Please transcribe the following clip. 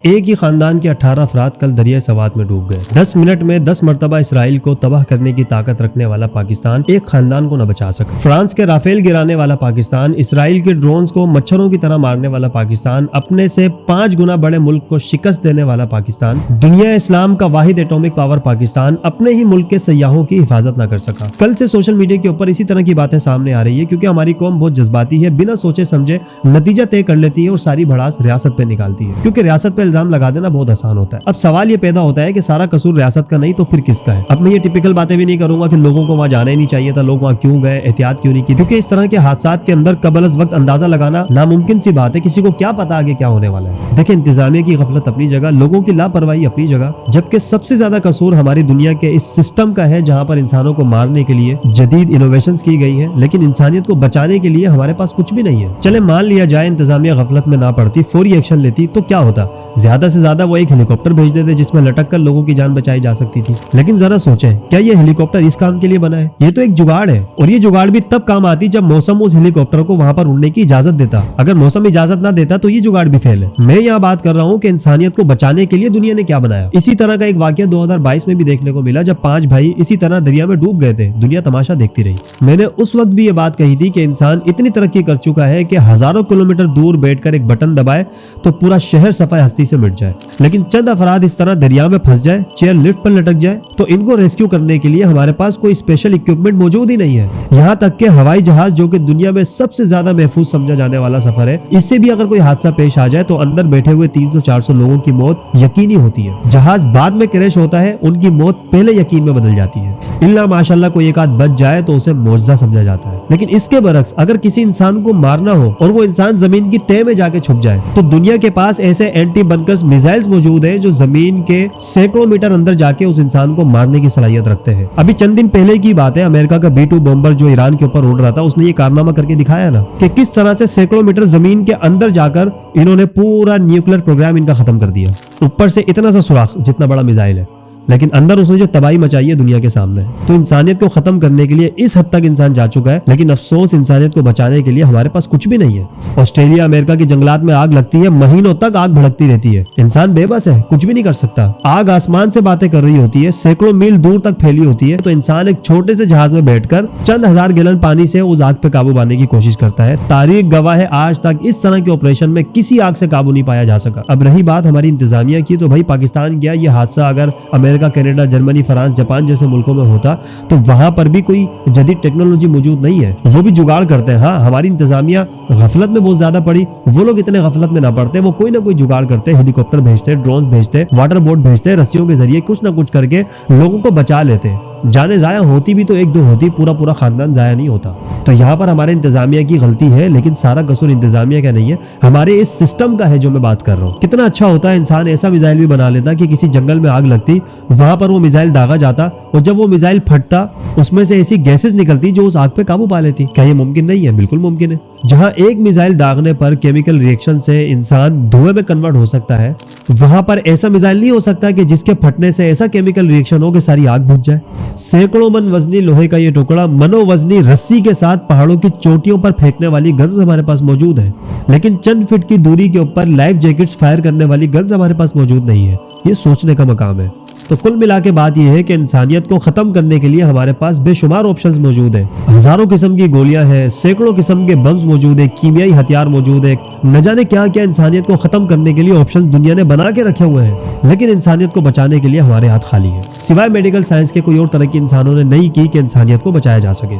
एक ही खानदान के 18 अफराद कल दरिया सवात में डूब गए। 10 मिनट में 10 मरतबा इसराइल को तबाह करने की ताकत रखने वाला पाकिस्तान एक खानदान को न बचा सका। फ्रांस के राफेल गिराने वाला पाकिस्तान, इसराइल के ड्रोन्स को मच्छरों की तरह मारने वाला पाकिस्तान, अपने से 5 गुना बड़े मुल्क को शिकस्त देने वाला पाकिस्तान, दुनिया इस्लाम का वाहिद एटॉमिक पावर पाकिस्तान अपने ही मुल्क के सयाहों की हिफाजत न कर सका। कल से सोशल मीडिया के ऊपर इसी तरह की बातें सामने आ रही है क्योंकि हमारी कौम बहुत जज्बाती है, बिना सोचे समझे नतीजा तय कर लेती है और सारी भड़ास रियासत पे निकालती है, क्योंकि रियासत पे इल्जाम लगा देना बहुत आसान होता है। अब सवाल ये पैदा होता है कि सारा कसूर रियासत का नहीं तो फिर किसका है। अब मैं ये टिपिकल बातें भी नहीं करूंगा कि लोगों को वहां जाना ही नहीं चाहिए था, लोग वहां क्यों गए, एहतियात क्यों नहीं की, क्योंकि इस तरह के हादसात के अंदर कबल वक्त अंदाजा लगाना नामुमकिन सी बात है। किसी को क्या पता आगे क्या होने वाला है। देखिए, इंतजामिया की गफलत अपनी जगह, लोगों की लापरवाही अपनी जगह, जबकि सबसे ज्यादा कसूर हमारी दुनिया के इस सिस्टम का है जहां पर इंसानों को मारने के लिए जदीद इनोवेशंस की गई है, लेकिन इंसानियत को बचाने के लिए हमारे पास कुछ भी नहीं है। चले मान लिया जाए इंतजामिया गफलत में ना पड़ती, फौरी एक्शन लेती तो क्या होता। ज्यादा से ज्यादा वो एक हेलीकॉप्टर भेज देते जिसमें लटक कर लोगों की जान बचाई जा सकती थी। लेकिन जरा सोचें, क्या ये हेलीकॉप्टर इस काम के लिए बना है? ये तो एक जुगाड़ है, और ये जुगाड़ भी तब काम आती जब मौसम उस हेलीकॉप्टर को वहां पर उड़ने की इजाजत देता। अगर मौसम इजाजत ना देता तो ये जुगाड़ भी फेल है। मैं यहाँ बात कर रहा हूँ कि इंसानियत को बचाने के लिए दुनिया ने क्या बनाया। इसी तरह का एक वाकया 2022 में भी देखने को मिला जब 5 भाई इसी तरह दरिया में डूब गए थे। दुनिया तमाशा देखती रही। मैंने उस वक्त भी ये बात कही थी कि इंसान इतनी तरक्की कर चुका है कि हजारों किलोमीटर दूर बैठकर एक बटन दबाए तो पूरा शहर सफाई हस्ती से मिट जाए, लेकिन चंद अफराद इस तरह दरिया में फंस जाए, चेयर लिफ्ट पर लटक जाए तो इनको रेस्क्यू करने के लिए हमारे पास कोई स्पेशल इक्विपमेंट मौजूद ही नहीं है। यहाँ तक कि हवाई जहाज, जो कि दुनिया में सबसे ज्यादा महफूज समझा जाने वाला सफर है, इससे भी अगर कोई हादसा पेश आ जाए तो अंदर बैठे हुए 300-400 लोगों की मौत यकीनी होती है। जहाज बाद में क्रैश होता है, उनकी मौत पहले यकीन में बदल जाती है। इल्ला माशाल्लाह कोई एक आध बच जाए तो उसे मौजज़ा समझा जाता है। लेकिन इसके बरक्स अगर किसी इंसान को मारना हो और वो इंसान जमीन की तह में जाके छुप जाए तो दुनिया के पास ऐसे एंटी बंकर्स मिसाइल्स मौजूद हैं जो जमीन के सैकड़ों मीटर अंदर जाके उस इंसान को मारने की सलाहियत रखते हैं। अभी चंद दिन पहले की बात है, अमेरिका का B-2 बॉम्बर जो ईरान के ऊपर उड़ रहा था, उसने ये कारनामा करके दिखाया ना कि किस तरह से सैकड़ों मीटर जमीन के अंदर जाकर इन्होंने पूरा न्यूक्लियर प्रोग्राम इनका खत्म कर दिया। ऊपर से इतना सा सुराख जितना बड़ा मिसाइल है, लेकिन अंदर उसने जो तबाही मचाई है दुनिया के सामने। तो इंसानियत को खत्म करने के लिए इस हद तक इंसान जा चुका है, लेकिन अफसोस इंसानियत को बचाने के लिए हमारे पास कुछ भी नहीं है। ऑस्ट्रेलिया, अमेरिका के जंगलात में आग लगती है, महीनों तक आग भड़कती रहती है। इंसान बेबस है, कुछ भी नहीं कर सकता। आग आसमान से बातें कर रही होती है, सैकड़ों मील दूर तक फैली होती है, तो इंसान एक छोटे से जहाज में बैठकर चंद हजार गैलन पानी से उस आग पे काबू पाने की कोशिश करता है। तारीख गवाह है, आज तक इस तरह के ऑपरेशन में किसी आग से काबू नहीं पाया जा सका। अब रही बात हमारी इंतजामिया की, तो भाई पाकिस्तान गया ये हादसा अगर America, Canada, Germany, France, Japan जैसे मुल्कों में होता तो वहां पर भी कोई जदीद टेक्नोलॉजी मौजूद नहीं है, वो भी जुगाड़ करते हैं। हाँ, हमारी इंतजामिया गफलत में बहुत ज्यादा पड़ी, वो लोग इतने गफलत में ना पड़ते, वो कोई ना कोई जुगाड़ करते, हेलीकॉप्टर भेजते, ड्रोन्स भेजते, वाटर बोट भेजते, रस्सियों के जरिए कुछ ना कुछ करके लोगों को बचा लेते। जाने जाया होती भी तो 1-2 होती, पूरा पूरा खानदान जाया नहीं होता। तो यहाँ पर हमारे इंतजामिया की गलती है, लेकिन सारा कसूर इंतजामिया का नहीं है, हमारे इस सिस्टम का है जो मैं बात कर रहा हूँ। कितना अच्छा होता है इंसान ऐसा मिसाइल भी बना लेता कि किसी जंगल में आग लगती, वहां पर वो मिसाइल दागा जाता और जब वो मिसाइल फटता उसमें से ऐसी गैसेस निकलती जो उस आग पे काबू पा लेती। क्या ये मुमकिन नहीं है? बिल्कुल मुमकिन है। जहां एक मिसाइल दागने पर केमिकल रिएक्शन से इंसान धुएं में कन्वर्ट हो सकता है, वहां पर ऐसा मिसाइल नहीं हो सकता कि जिसके फटने से ऐसा केमिकल रिएक्शन हो कि सारी आग बुझ जाए। सैकड़ों मन वजनी लोहे का ये टुकड़ा मनोवजनी रस्सी के साथ पहाड़ों की चोटियों पर फेंकने वाली गन्स हमारे पास मौजूद है, लेकिन चंद फीट की दूरी के ऊपर लाइफ जैकेट्स फायर करने वाली गन्स हमारे पास मौजूद नहीं है। ये सोचने का मकाम है। तो कुल मिला के बात यह है कि इंसानियत को खत्म करने के लिए हमारे पास बेशुमार ऑप्शंस मौजूद हैं। हजारों किस्म की गोलियां हैं, सैकड़ों किस्म के बम्स मौजूद है, कीमियाई हथियार मौजूद है, न जाने क्या क्या इंसानियत को खत्म करने के लिए ऑप्शंस दुनिया ने बना के रखे हुए हैं, लेकिन इंसानियत को बचाने के लिए हमारे हाथ खाली है। सिवाय मेडिकल साइंस के कोई और तरक्की इंसानों ने नहीं की कि इंसानियत को बचाया जा सके।